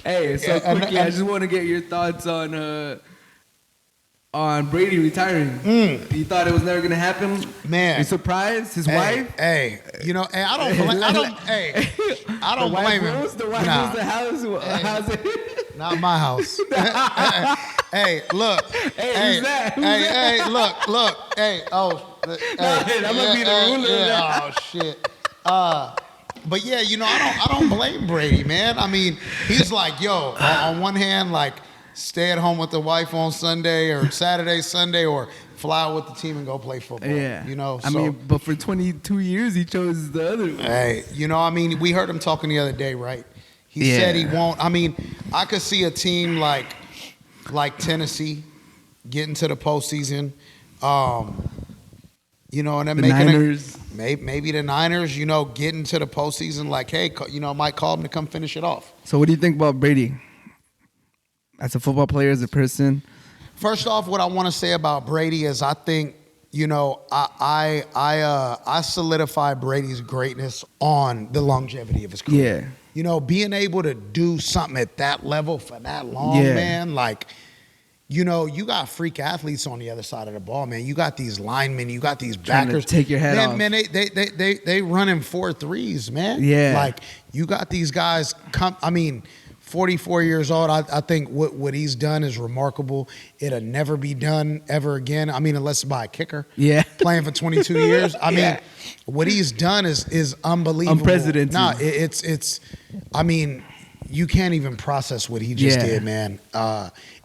Hey, so quickly, I just want to get your thoughts on Brady retiring. You thought it was never gonna happen, Man. You surprised his wife? Hey, I don't blame. I don't blame him. The wife rules the house. How's it? Not my house. Hey, look. Hey, who's that? Hey, look. Hey, I'm gonna be the ruler. Oh shit. But yeah, I don't blame Brady, man. I mean, he's like, yo, on one hand, like, stay at home with the wife on Sunday or Saturday, Sunday, or fly out with the team and go play football. Yeah. I mean, but for 22 years, he chose the other one. Hey, we heard him talking the other day, right? He said he won't. I mean, I could see a team like Tennessee getting to the postseason. And then making Niners. Maybe the Niners, getting to the postseason. Like, hey, might call them to come finish it off. So, what do you think about Brady? As a football player, as a person? First off, what I want to say about Brady is I think, I solidify Brady's greatness on the longevity of his career. Yeah. Being able to do something at that level for that long, man, like, you got freak athletes on the other side of the ball, man. You got these linemen, you got these backers. Take your head off. Man, they running 4.3s, man. Yeah. Like, you got these guys 44 years old. I think what he's done is remarkable. It'll never be done ever again. I mean, unless by a kicker. Yeah. Playing for 22 years. I mean, what he's done is unbelievable. Unprecedented. No, it's. I mean, you can't even process what he just did, man.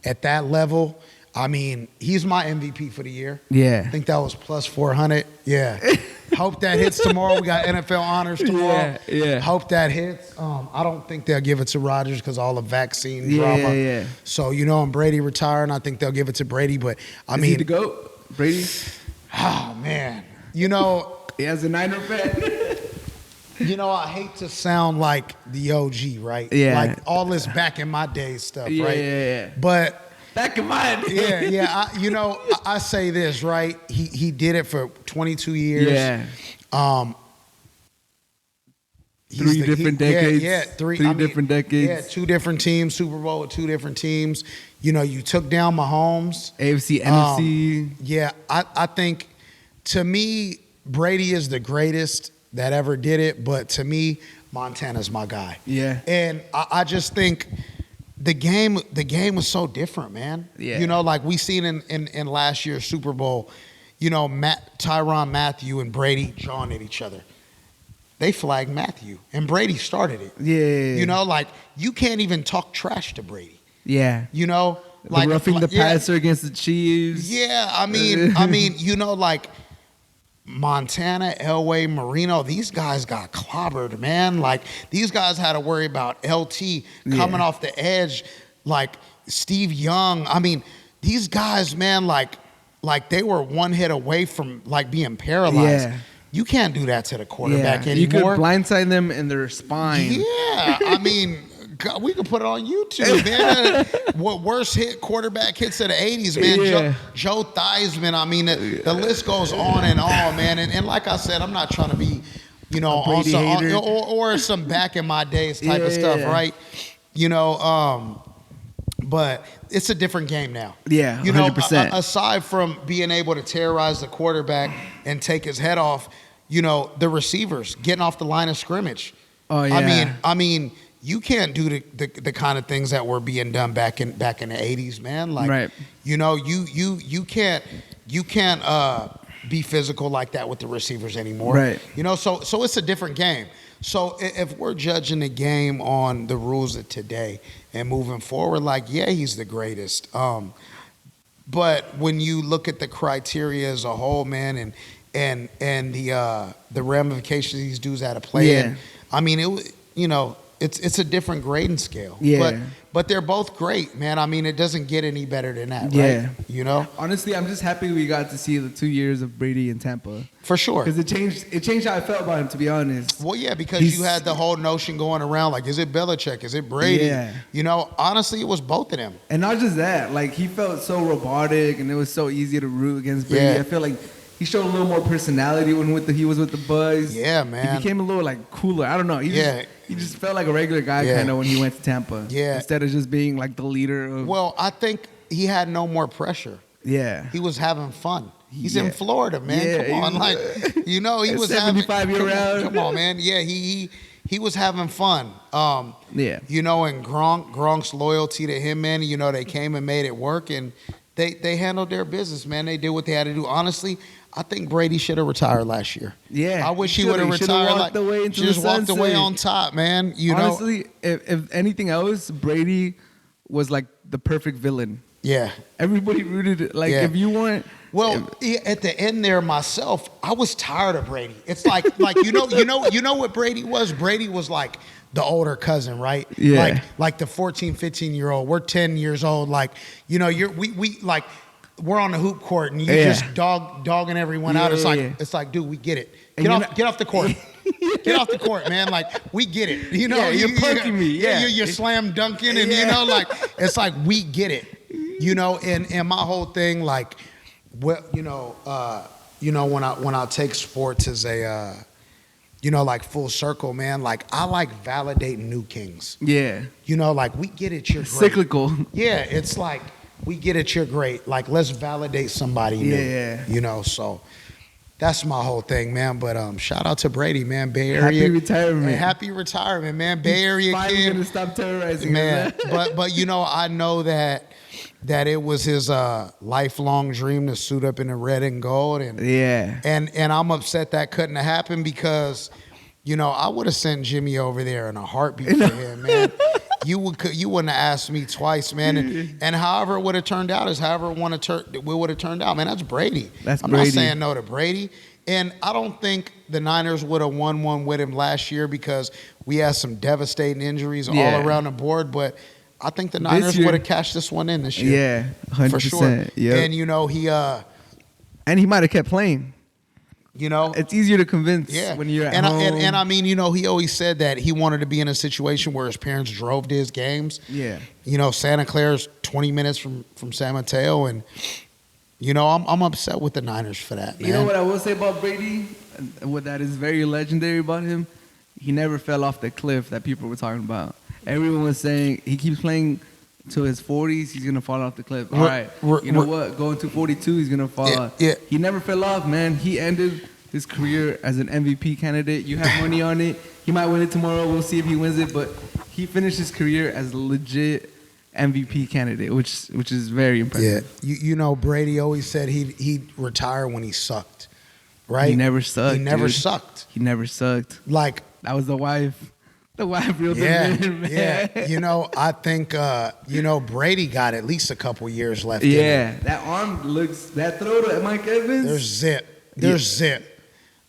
At that level, I mean, he's my MVP for the year. Yeah. I think that was plus 400. Yeah. Hope that hits tomorrow. We got NFL honors tomorrow. Yeah. Hope that hits. I don't think they'll give it to Rodgers because all the vaccine drama. Yeah. So, and Brady retiring, I think they'll give it to Brady. But, I mean. Is he the GOAT, Brady? Oh, man. He has a Niner fan. I hate to sound like the OG, right? Yeah. Like all this back in my day stuff, right? Yeah. But. Back in my day. Yeah. I say this, right? He did it for 22 years. Yeah. Three different decades. Three different decades. Yeah, 2 different teams, Super Bowl with 2 different teams. You took down Mahomes. AFC, NFC. Yeah, I think, to me, Brady is the greatest that ever did it, but to me, Montana's my guy. Yeah. And I just think the game was so different, man. Yeah. Like we seen in last year's Super Bowl, Tyrann Mathieu and Brady jawing at each other. They flagged Matthew, and Brady started it. Yeah. Like, you can't even talk trash to Brady. Yeah. Like roughing the passer against the Chiefs. Yeah, I mean, like Montana, Elway, Marino, these guys got clobbered, man. Like, these guys had to worry about LT coming off the edge, like Steve Young. I mean, these guys, man, like they were one hit away from like being paralyzed. Yeah. You can't do that to the quarterback anymore. You could blindside them in their spine. Yeah, I mean, God, we could put it on YouTube, man. What worst quarterback hits of the 80s, man. Yeah. Joe Theismann. I mean, the list goes on and on, man. And like I said, I'm not trying to be, on some, or some back in my days type of stuff, right? But it's a different game now. Yeah, 100%. Aside from being able to terrorize the quarterback and take his head off, the receivers getting off the line of scrimmage. Oh yeah. I mean, you can't do the kind of things that were being done back in the 80s, man. Like, right. You can't be physical like that with the receivers anymore. Right. So it's a different game. So if we're judging the game on the rules of today and moving forward, like, yeah, he's the greatest. But when you look at the criteria as a whole, man, and the ramifications these dudes had to play in, I mean, it's a different grading scale. Yeah. But they're both great, man. I mean, it doesn't get any better than that, right? Yeah. Honestly, I'm just happy we got to see the 2 years of Brady in Tampa. For sure. Because it changed how I felt about him, to be honest. Well, yeah, because you had the whole notion going around, like, is it Belichick? Is it Brady? Yeah. Honestly, it was both of them. And not just that. Like, he felt so robotic, and it was so easy to root against Brady. Yeah. I feel like he showed a little more personality when he was with the Bucks. Yeah, man. He became a little like cooler. I don't know. He just felt like a regular guy kind of when he went to Tampa. Yeah. Instead of just being like the leader of. Well, I think he had no more pressure. Yeah. He was having fun. He's in Florida, man. Yeah, come on, like he was 75 year round. Come on, man. Yeah, he was having fun. Yeah. And Gronk's loyalty to him, man. They came and made it work, and they handled their business, man. They did what they had to do. Honestly, I think Brady should have retired last year. Yeah, I wish he would have retired. Just walked away on top, man. Honestly, if anything else, Brady was like the perfect villain. Yeah. Everybody rooted it. Like if you weren't. Well, at the end there, myself, I was tired of Brady. It's like you know what Brady was? Brady was like the older cousin, right? Yeah. Like the 14, 15-year-old. We're 10 years old. Like, we're on the hoop court and you just dogging everyone out. It's like, dude, we get it. Get off the court. Get off the court, man. Like, we get it. You're punking me. Yeah. You're slam dunking and it's like we get it. And my whole thing, like, well, when I take sports as a like full circle, man, like I like validating new kings. Yeah. Like we get it, you're great. Cyclical. Yeah, it's like we get it, you're great. Like let's validate somebody new. Yeah. So that's my whole thing, man. But shout out to Brady, man. Bay Area. Happy retirement, man. Bay Area finally kid. Gonna stop terrorizing man. But I know that it was his lifelong dream to suit up in the red and gold, and I'm upset that couldn't have happened because, I would have sent Jimmy over there in a heartbeat for him, man. You wouldn't have asked me twice, man, and however it would have turned out is however it would have turned out, man. That's Brady. I'm not saying no to Brady, and I don't think the Niners would have won one with him last year because we had some devastating injuries all around the board, but I think the Niners would have cashed this one in this year. Yeah, 100%. For sure. Yep. And he might have kept playing. It's easier to convince when you're at home. And I mean, he always said that he wanted to be in a situation where his parents drove to his games. Yeah. Santa Clara's 20 minutes from San Mateo, and I'm upset with the Niners for that, man. You know what I will say about Brady? What that is very legendary about him? He never fell off the cliff that people were talking about. Everyone was saying he keeps playing to his 40s, he's going to fall off the cliff. All right, you know what? Going to 42, he's going to fall off. Yeah. He never fell off, man. He ended his career as an MVP candidate. You have money on it. He might win it tomorrow. We'll see if he wins it. But he finished his career as a legit MVP candidate, which is very impressive. Yeah. Brady always said he'd retire when he sucked, right? He never sucked. He never sucked. He never sucked. Like, that was the wife. The wife reeled him in, man. Yeah. I think, Brady got at least a couple years left. Yeah. That arm looks, that throw to Mike Evans. There's zip.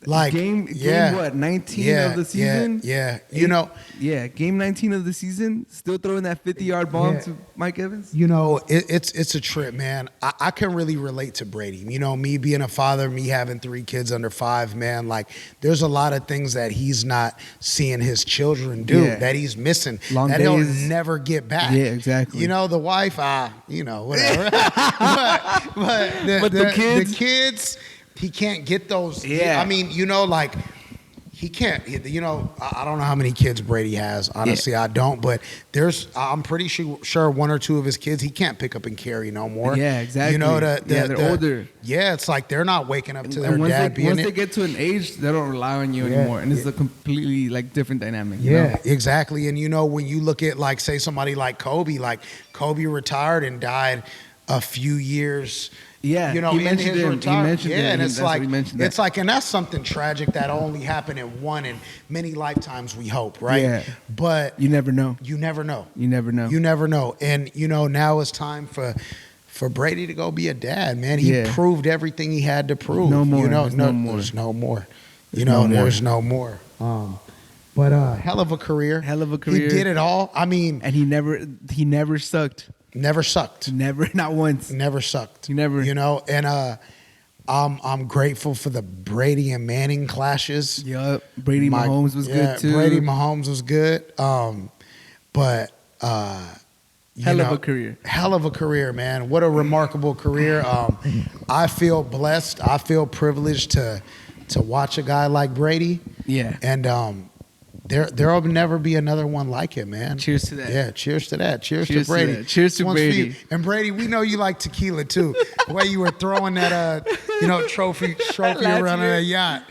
Like, game what, 19 of the season? Yeah. Game 19 of the season, still throwing that 50-yard bomb to Mike Evans. It's a trip, man. I can really relate to Brady. Me being a father, me having 3 kids under 5, man, like there's a lot of things that he's not seeing his children do, that he's missing, Long that days. He'll never get back. Yeah, exactly. The wife, whatever. but the kids, he can't get those. Yeah. I mean, he can't. I don't know how many kids Brady has. Honestly, I don't. But I'm pretty sure 1 or 2 of his kids he can't pick up and carry no more. Yeah, exactly. They're older. Yeah, it's like they're not waking up to their once dad being. Once they get to an age, they don't rely on you anymore, and it's a completely different dynamic. Exactly. And when you look at say somebody like Kobe retired and died a few years. Yeah, he mentioned his retirement. He mentioned it. And it's like, and that's something tragic that only happened in one in many lifetimes, we hope, right? Yeah. But you never know. You never know. And now it's time for Brady to go be a dad, man. He proved everything he had to prove. No more. There's no more. There's no more. But hell of a career. He did it all. I mean, and he never sucked. Never sucked. Never, not once. Never sucked. He never. And I'm grateful for the Brady and Manning clashes. Yup. Mahomes was good too. Brady Mahomes was good. But Hell of a career. Hell of a career, man. What a remarkable career. I feel blessed. I feel privileged to watch a guy like Brady. Yeah. And there'll never be another one like him, man. Cheers to that. Yeah, cheers to that. Cheers to Brady. that. Cheers to This one's for Brady. you. And Brady, we know you like tequila too. The way you were throwing that trophy Last around year. a yacht,